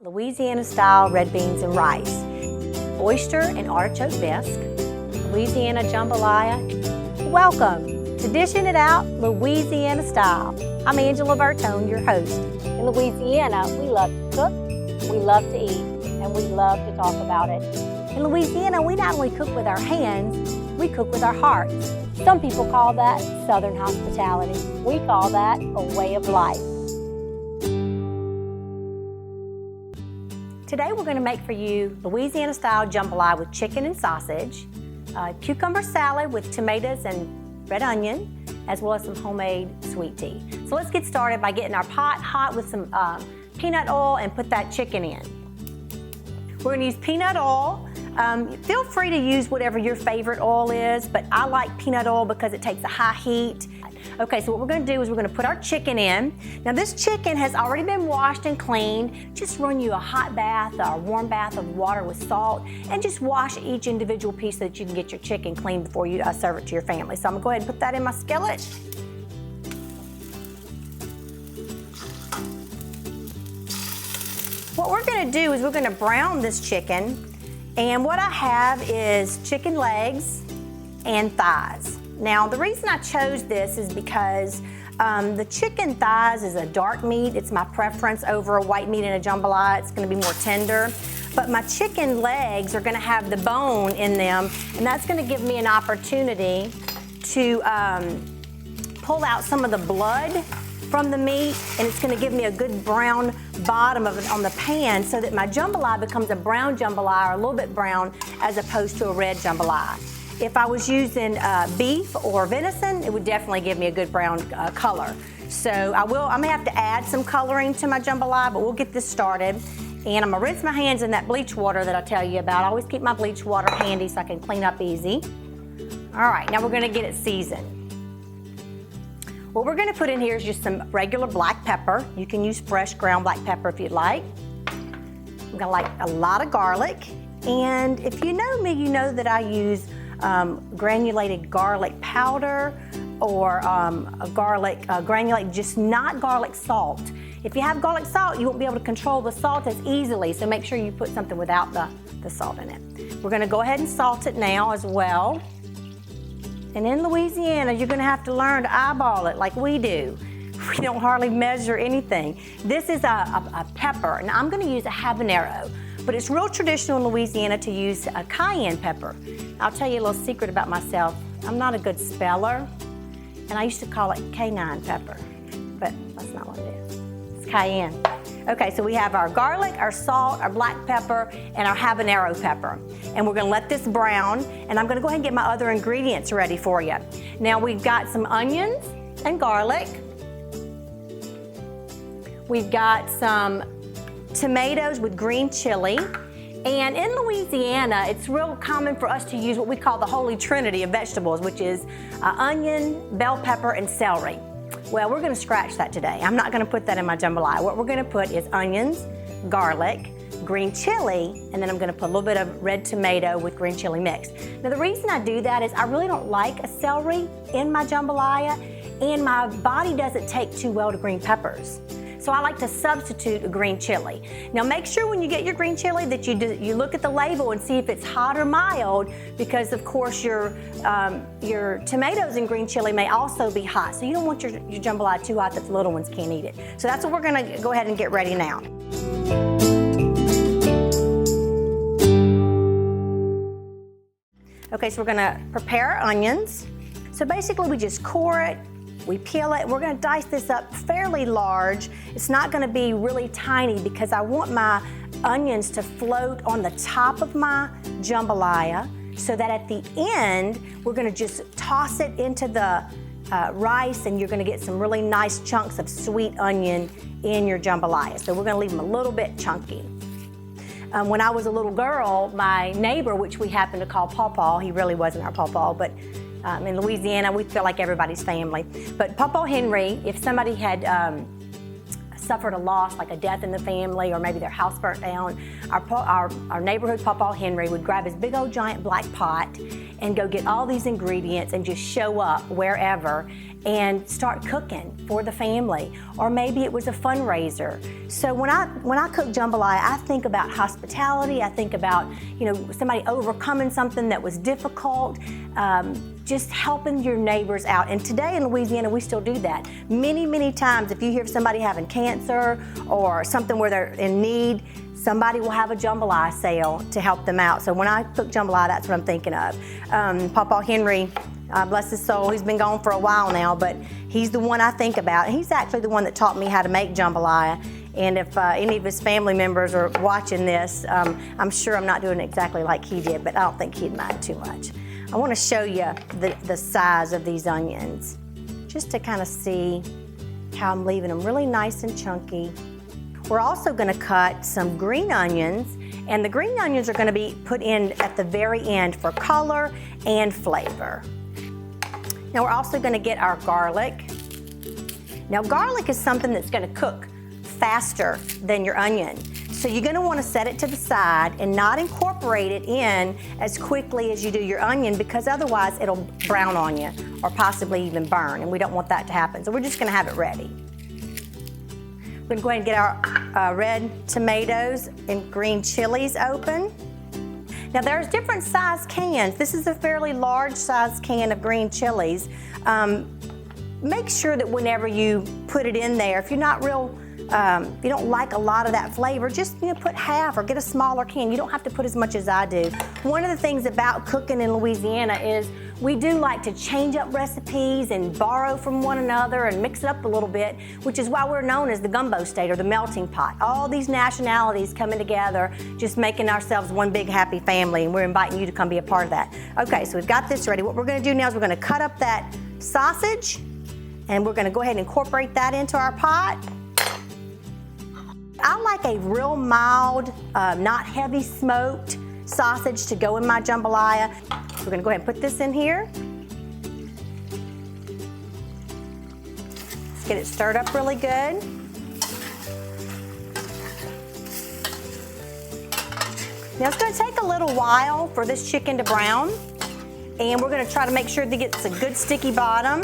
Louisiana-style red beans and rice, oyster and artichoke bisque, Louisiana jambalaya. Welcome to Dishing It Out Louisiana Style. I'm Angela Bertone, your host. In Louisiana, we love to cook, we love to eat, and we love to talk about it. In Louisiana, we not only cook with our hands, we cook with our hearts. Some people call that Southern hospitality. We call that a way of life. Today we're going to make for you Louisiana-style jambalaya with chicken and sausage, cucumber salad with tomatoes and red onion, as well as some homemade sweet tea. So let's get started by getting our pot hot with some peanut oil and put that chicken in. We're going to use peanut oil. Feel free to use whatever your favorite oil is, but I like peanut oil because it takes a high heat. Okay, so what we're going to do is we're going to put our chicken in. Now this chicken has already been washed and cleaned. Just run you a hot bath or a warm bath of water with salt and just wash each individual piece so that you can get your chicken clean before you serve it to your family. So I'm going to go ahead and put that in my skillet. What we're going to do is we're going to brown this chicken, and what I have is chicken legs and thighs. Now the reason I chose this is because the chicken thighs is a dark meat. It's my preference over a white meat in a jambalaya. It's going to be more tender. But my chicken legs are going to have the bone in them, and that's going to give me an opportunity to pull out some of the blood from the meat, and it's going to give me a good brown bottom of it on the pan so that my jambalaya becomes a brown jambalaya, or a little bit brown, as opposed to a red jambalaya. If I was using beef or venison, it would definitely give me a good brown color. So I'm gonna have to add some coloring to my jambalaya, but we'll get this started. And I'm gonna rinse my hands in that bleach water that I tell you about. I always keep my bleach water handy so I can clean up easy. All right, now we're gonna get it seasoned. What we're gonna put in here is just some regular black pepper. You can use fresh ground black pepper if you'd like. I'm gonna like a lot of garlic. And if you know me, you know that I use granulated garlic powder or granulated, just not garlic salt. If you have garlic salt, you won't be able to control the salt as easily, so make sure you put something without the salt in it. We're gonna go ahead and salt it now as well. And in Louisiana, you're gonna have to learn to eyeball it like we do. We don't hardly measure anything. This is a pepper, and I'm gonna use a habanero. But it's real traditional in Louisiana to use a cayenne pepper. I'll tell you a little secret about myself. I'm not a good speller, and I used to call it canine pepper, but that's not what it is. It's cayenne. Okay, so we have our garlic, our salt, our black pepper, and our habanero pepper. And we're gonna let this brown, and I'm gonna go ahead and get my other ingredients ready for you. Now we've got some onions and garlic. We've got some tomatoes with green chili. And in Louisiana, it's real common for us to use what we call the holy trinity of vegetables, which is onion, bell pepper, and celery. Well, we're gonna scratch that today. I'm not gonna put that in my jambalaya. What we're gonna put is onions, garlic, green chili, and then I'm gonna put a little bit of red tomato with green chili mix. Now the reason I do that is I really don't like a celery in my jambalaya, and my body doesn't take too well to green peppers. So I like to substitute a green chili. Now make sure when you get your green chili that you look at the label and see if it's hot or mild, because of course your tomatoes and green chili may also be hot. So you don't want your jambalaya too hot that the little ones can't eat it. So that's what we're gonna go ahead and get ready now. Okay, so we're gonna prepare our onions. So basically we just core it, we peel it. We're gonna dice this up fairly large. It's not gonna be really tiny because I want my onions to float on the top of my jambalaya so that at the end, we're gonna just toss it into the rice, and you're gonna get some really nice chunks of sweet onion in your jambalaya. So we're gonna leave them a little bit chunky. When I was a little girl, my neighbor, which we happen to call Pawpaw, he really wasn't our Pawpaw, but in Louisiana, we feel like everybody's family. But Pawpaw Henry, if somebody had suffered a loss, like a death in the family, or maybe their house burnt down, our neighborhood Pawpaw Henry would grab his big old giant black pot, and go get all these ingredients and just show up wherever and start cooking for the family. Or maybe it was a fundraiser. So when I cook jambalaya, I think about hospitality. I think about, you know, somebody overcoming something that was difficult, just helping your neighbors out. And today in Louisiana, we still do that. Many, many times, if you hear of somebody having cancer or something where they're in need, somebody will have a jambalaya sale to help them out. So when I cook jambalaya, that's what I'm thinking of. Papa Henry, bless his soul, he's been gone for a while now, but he's the one I think about. He's actually the one that taught me how to make jambalaya. And if any of his family members are watching this, I'm sure I'm not doing exactly like he did, but I don't think he'd mind too much. I want to show you the size of these onions, just to kind of see how I'm leaving them really nice and chunky. We're also going to cut some green onions, and the green onions are going to be put in at the very end for color and flavor. Now we're also going to get our garlic. Now garlic is something that's going to cook faster than your onion. So you're going to want to set it to the side and not incorporate it in as quickly as you do your onion, because otherwise it'll brown on you or possibly even burn, and we don't want that to happen. So we're just going to have it ready. We're going to go ahead and get our red tomatoes and green chilies open. Now there's different size cans. This is a fairly large size can of green chilies. Make sure that whenever you put it in there, if you're not real, if you don't like a lot of that flavor, just put half or get a smaller can. You don't have to put as much as I do. One of the things about cooking in Louisiana is we do like to change up recipes and borrow from one another and mix it up a little bit, which is why we're known as the gumbo state or the melting pot. All these nationalities coming together, just making ourselves one big happy family, and we're inviting you to come be a part of that. Okay, so we've got this ready. What we're going to do now is we're going to cut up that sausage, and we're going to go ahead and incorporate that into our pot. I like a real mild, not heavy smoked sausage to go in my jambalaya. We're going to go ahead and put this in here. Let's get it stirred up really good. Now it's going to take a little while for this chicken to brown, and we're going to try to make sure that it gets a good sticky bottom.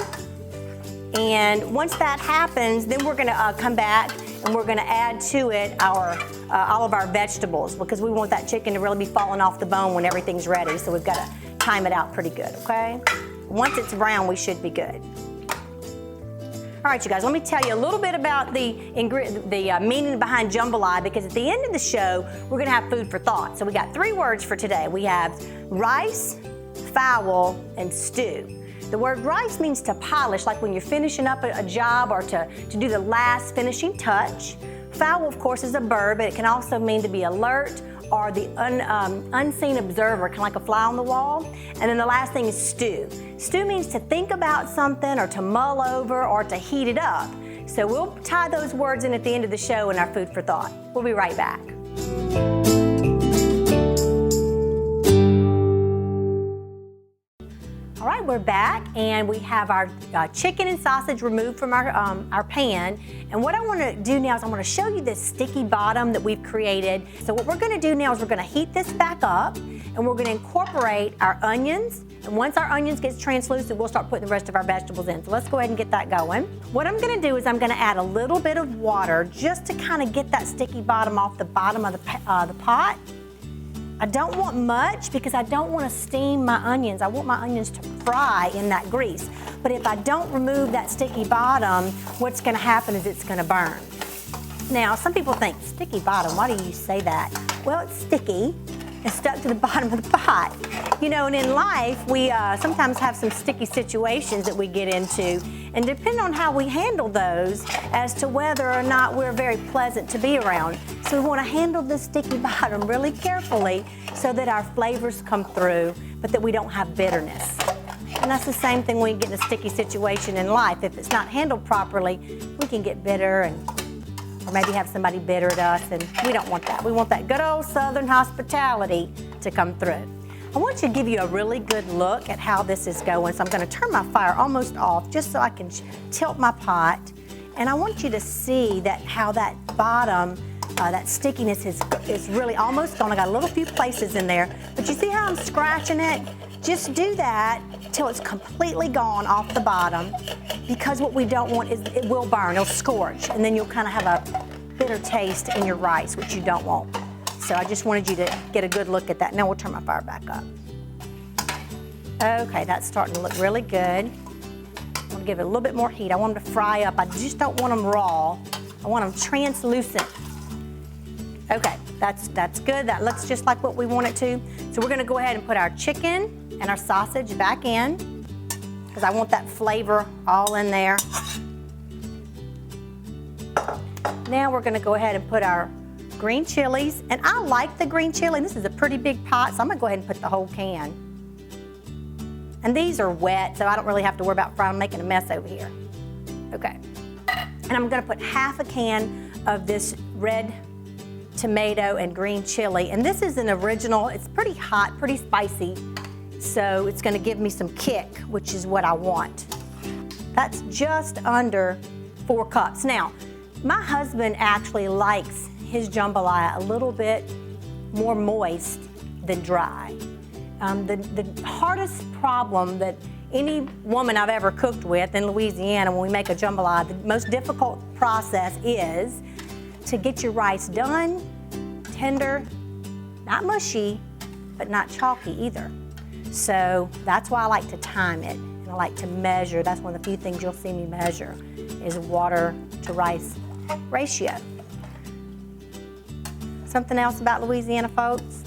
And once that happens, then we're going to come back and we're going to add to it our all of our vegetables, because we want that chicken to really be falling off the bone when everything's ready. So we've got to time it out pretty good, okay? Once it's brown, we should be good. All right, you guys, let me tell you a little bit about the meaning behind jambalaya, because at the end of the show, we're going to have food for thought. So we got 3 words for today. We have rice, fowl, and stew. The word rice means to polish, like when you're finishing up a job or to do the last finishing touch. Fowl, of course, is a bird, but it can also mean to be alert or the unseen observer, kind of like a fly on the wall. And then the last thing is stew. Stew means to think about something or to mull over or to heat it up. So we'll tie those words in at the end of the show in our food for thought. We'll be right back. All right, we're back, and we have our chicken and sausage removed from our pan. And what I want to do now is I want to show you this sticky bottom that we've created. So what we're going to do now is we're going to heat this back up, and we're going to incorporate our onions. And once our onions get translucent, we'll start putting the rest of our vegetables in. So let's go ahead and get that going. What I'm going to do is I'm going to add a little bit of water just to kind of get that sticky bottom off the bottom of the pot. I don't want much because I don't want to steam my onions. I want my onions to fry in that grease. But if I don't remove that sticky bottom, what's going to happen is it's going to burn. Now, some people think, sticky bottom, why do you say that? Well, it's sticky and stuck to the bottom of the pot. You know, and in life, we sometimes have some sticky situations that we get into, and depending on how we handle those as to whether or not we're very pleasant to be around. So we want to handle the sticky bottom really carefully so that our flavors come through, but that we don't have bitterness. And that's the same thing when we get in a sticky situation in life. If it's not handled properly, we can get bitter or maybe have somebody bitter at us, and we don't want that. We want that good old Southern hospitality to come through. I want to give you a really good look at how this is going. So I'm going to turn my fire almost off just so I can tilt my pot. And I want you to see that how that bottom, that stickiness is really almost gone. I got a little few places in there, but you see how I'm scratching it? Just do that till it's completely gone off the bottom, because what we don't want is it will burn, it'll scorch, and then you'll kind of have a bitter taste in your rice, which you don't want. So I just wanted you to get a good look at that. Now we'll turn my fire back up. Okay, that's starting to look really good. I'm gonna give it a little bit more heat. I want them to fry up. I just don't want them raw. I want them translucent. Okay, that's good. That looks just like what we want it to. So we're gonna go ahead and put our chicken and our sausage back in, because I want that flavor all in there. Now we're gonna go ahead and put our green chilies, and I like the green chili. This is a pretty big pot, so I'm gonna go ahead and put the whole can. And these are wet, so I don't really have to worry about frying, making a mess over here. Okay, and I'm gonna put half a can of this red tomato and green chili, and this is an original. It's pretty hot, pretty spicy, so it's gonna give me some kick, which is what I want. That's just under 4 cups. Now, my husband actually likes his jambalaya a little bit more moist than dry. The hardest problem that any woman I've ever cooked with in Louisiana when we make a jambalaya, the most difficult process is to get your rice done, tender, not mushy, but not chalky either. So that's why I like to time it, and I like to measure. That's one of the few things you'll see me measure is water to rice ratio. Something else about Louisiana folks,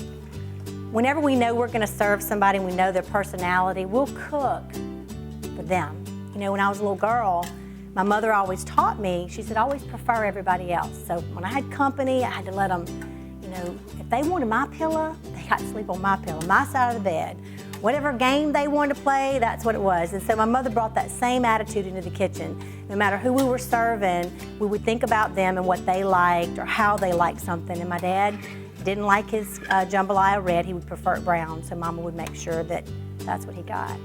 whenever we know we're gonna serve somebody and we know their personality, we'll cook for them. You know, when I was a little girl, my mother always taught me, she said, always prefer everybody else. So when I had company, I had to let them, you know, if they wanted my pillow, they got to sleep on my pillow, my side of the bed. Whatever game they wanted to play, that's what it was. And so my mother brought that same attitude into the kitchen. No matter who we were serving, we would think about them and what they liked or how they liked something. And my dad didn't like his jambalaya red, he would prefer it brown. So Mama would make sure that that's what he got.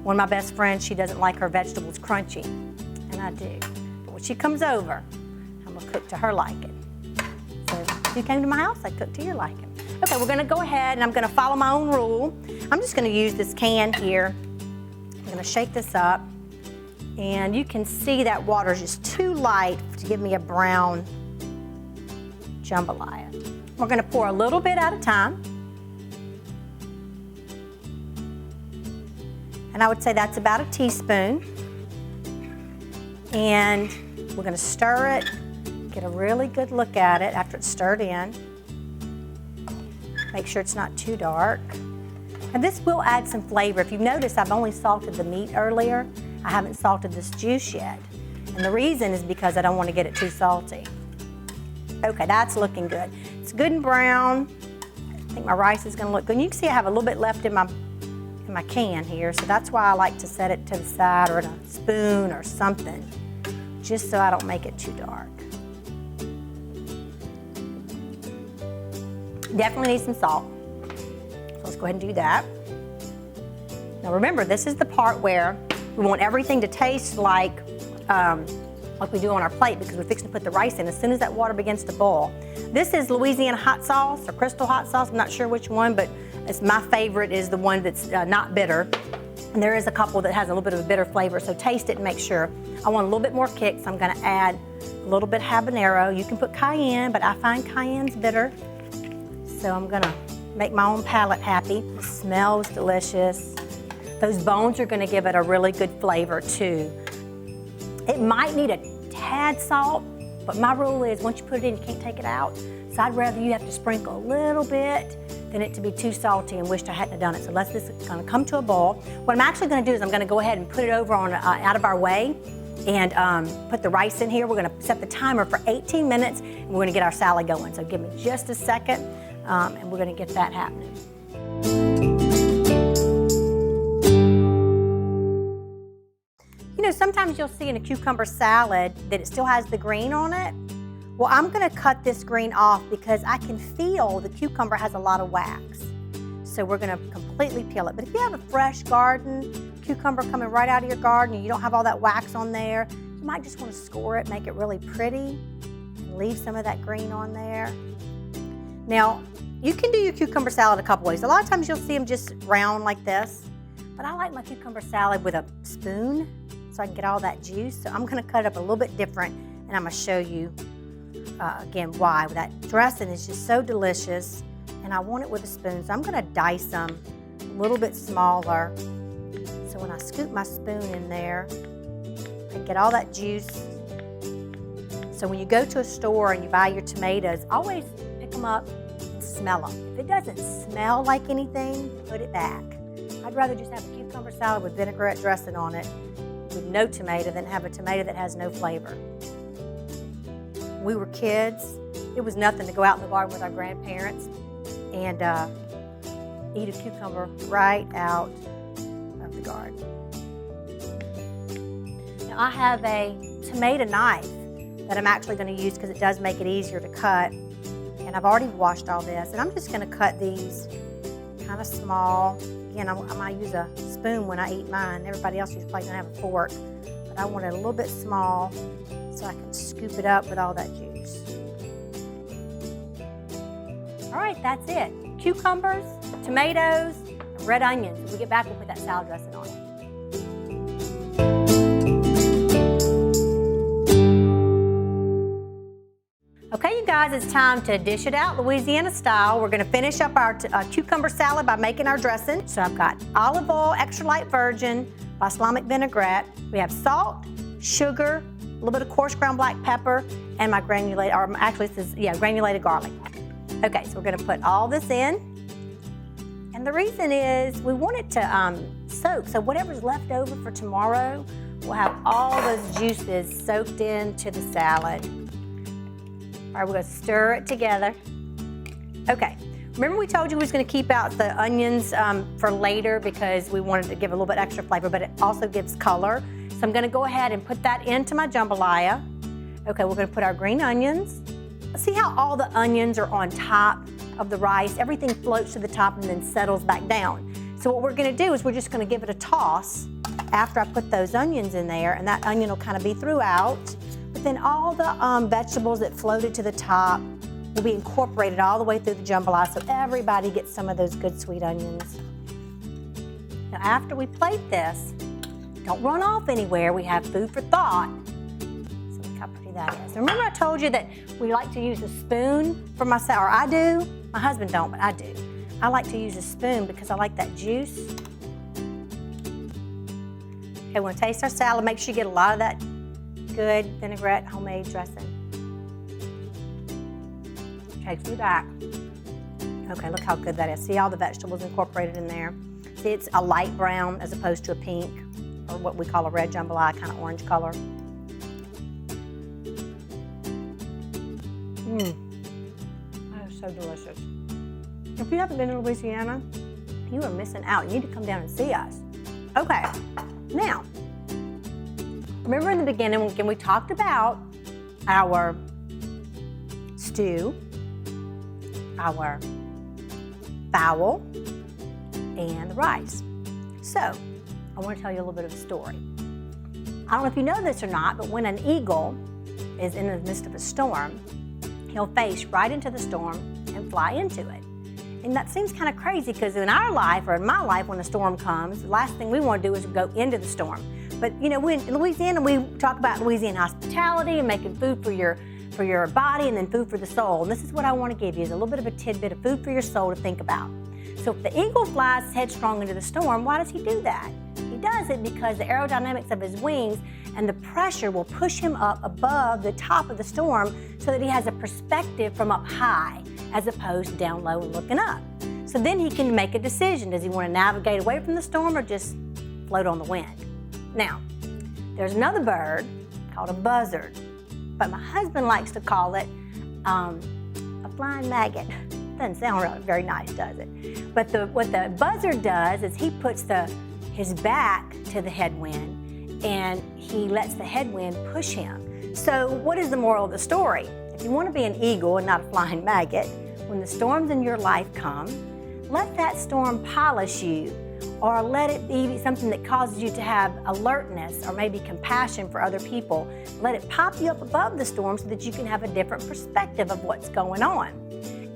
One of my best friends, she doesn't like her vegetables crunchy, and I do. But when she comes over, I'm gonna cook to her liking. So if you came to my house, I'd cook to your liking. Okay, we're gonna go ahead and I'm gonna follow my own rule. I'm just gonna use this can here. I'm gonna shake this up, and you can see that water is just too light to give me a brown jambalaya. We're gonna pour a little bit at a time. And I would say that's about a teaspoon. And we're gonna stir it, get a really good look at it after it's stirred in. Make sure it's not too dark. And this will add some flavor. If you've noticed, I've only salted the meat earlier. I haven't salted this juice yet. And the reason is because I don't want to get it too salty. Okay, that's looking good. It's good and brown. I think my rice is gonna look good. And you can see I have a little bit left in my can here, so that's why I like to set it to the side or in a spoon or something, just so I don't make it too dark. Definitely need some salt. So let's go ahead and do that. Now remember, this is the part where we want everything to taste like we do on our plate, because we're fixing to put the rice in as soon as that water begins to boil. This is Louisiana hot sauce or crystal hot sauce. I'm not sure which one, but my favorite is the one that's not bitter. And there is a couple that has a little bit of a bitter flavor, so taste it and make sure. I want a little bit more kick, so I'm gonna add a little bit habanero. You can put cayenne, but I find cayenne's bitter. So I'm gonna make my own palate happy. The smell is delicious. Those bones are gonna give it a really good flavor too. It might need a tad salt, but my rule is once you put it in, you can't take it out. So I'd rather you have to sprinkle a little bit than it to be too salty and wished I hadn't have done it. So this is gonna come to a boil. What I'm actually gonna do is I'm gonna go ahead and put it over on out of our way and put the rice in here. We're gonna set the timer for 18 minutes and we're gonna get our salad going. So give me just a second and we're gonna get that happening. You know, sometimes you'll see in a cucumber salad that it still has the green on it. Well, I'm gonna cut this green off because I can feel the cucumber has a lot of wax. So we're gonna completely peel it. But if you have a fresh garden, cucumber coming right out of your garden and you don't have all that wax on there, you might just wanna score it, make it really pretty, and leave some of that green on there. Now, you can do your cucumber salad a couple ways. A lot of times you'll see them just round like this, but I like my cucumber salad with a spoon so I can get all that juice. So I'm gonna cut it up a little bit different, and I'm gonna show you again why. That dressing is just so delicious, and I want it with a spoon. So I'm gonna dice them a little bit smaller. So when I scoop my spoon in there, I get all that juice. So when you go to a store and you buy your tomatoes, always pick them up and smell them. If it doesn't smell like anything, put it back. I'd rather just have a cucumber salad with vinaigrette dressing on it with no tomato than have a tomato that has no flavor. When we were kids, it was nothing to go out in the garden with our grandparents and eat a cucumber right out of the garden. Now I have a tomato knife that I'm actually going to use because it does make it easier to cut. And I've already washed all this, and I'm just going to cut these kind of small. Again, I might use a spoon when I eat mine. Everybody else is probably going to have a fork, but I want it a little bit small so I can scoop it up with all that juice. All right, that's it. Cucumbers, tomatoes, and red onions. When we get back, we'll put that salad dressing on it. Okay, you guys, it's time to dish it out Louisiana style. We're gonna finish up our cucumber salad by making our dressing. So I've got olive oil, extra light virgin, balsamic vinaigrette. We have salt, sugar, a little bit of coarse ground black pepper, and my granulated, or actually this is, granulated garlic. Okay, so we're gonna put all this in. And the reason is we want it to soak. So whatever's left over for tomorrow, we'll have all those juices soaked into the salad. All right, we're gonna stir it together. Okay, remember we told you we was gonna keep out the onions for later because we wanted to give a little bit extra flavor, but it also gives color. So I'm gonna go ahead and put that into my jambalaya. Okay, we're gonna put our green onions. See how all the onions are on top of the rice? Everything floats to the top and then settles back down. So what we're gonna do is we're just gonna give it a toss after I put those onions in there, and that onion will kind of be throughout. But then all the vegetables that floated to the top will be incorporated all the way through the jambalaya, so everybody gets some of those good sweet onions. Now after we plate this, don't run off anywhere. We have food for thought. So look how pretty that is. Remember I told you that we like to use a spoon for my salad, or I do. My husband don't, but I do. I like to use a spoon because I like that juice. Okay, we're gonna taste our salad. Make sure you get a lot of that good vinaigrette homemade dressing. Takes me back. Okay, look how good that is. See all the vegetables incorporated in there. See, it's a light brown as opposed to a pink, or what we call a red jambalaya, kind of orange color. That is so delicious. If you haven't been to Louisiana, you are missing out. You need to come down and see us. Okay, now, remember in the beginning when we talked about our stew, our fowl, and the rice. So, I want to tell you a little bit of a story. I don't know if you know this or not, but when an eagle is in the midst of a storm, he'll face right into the storm and fly into it. And that seems kind of crazy because in our life, or in my life, when a storm comes, the last thing we want to do is go into the storm. But you know, in Louisiana, we talk about Louisiana hospitality and making food for your body and then food for the soul. And this is what I want to give you, is a little bit of a tidbit of food for your soul to think about. So if the eagle flies headstrong into the storm, why does he do that? He does it because the aerodynamics of his wings and the pressure will push him up above the top of the storm so that he has a perspective from up high as opposed to down low and looking up. So then he can make a decision. Does he want to navigate away from the storm or just float on the wind? Now, there's another bird called a buzzard, but my husband likes to call it a flying maggot. Doesn't sound very nice, does it? But what the buzzard does is he puts his back to the headwind and he lets the headwind push him. So what is the moral of the story? If you want to be an eagle and not a flying maggot, when the storms in your life come, let that storm polish you, or let it be something that causes you to have alertness or maybe compassion for other people. Let it pop you up above the storm so that you can have a different perspective of what's going on.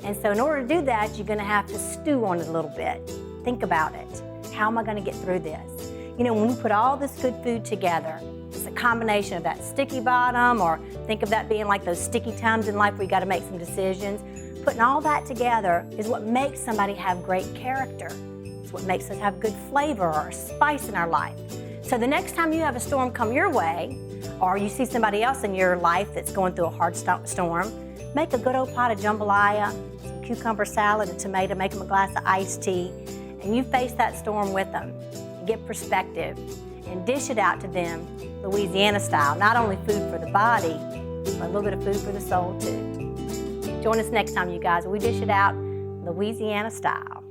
And so in order to do that, you're gonna have to stew on it a little bit. Think about it. How am I gonna get through this? You know, when we put all this good food together, it's a combination of that sticky bottom, or think of that being like those sticky times in life where you gotta make some decisions. Putting all that together is what makes somebody have great character. It's what makes us have good flavor or spice in our life. So the next time you have a storm come your way, or you see somebody else in your life that's going through a hard storm, make a good old pot of jambalaya, some cucumber salad, a tomato, make them a glass of iced tea, and you face that storm with them and get perspective and dish it out to them Louisiana style. Not only food for the body, but a little bit of food for the soul too. Join us next time, you guys. We dish it out Louisiana style.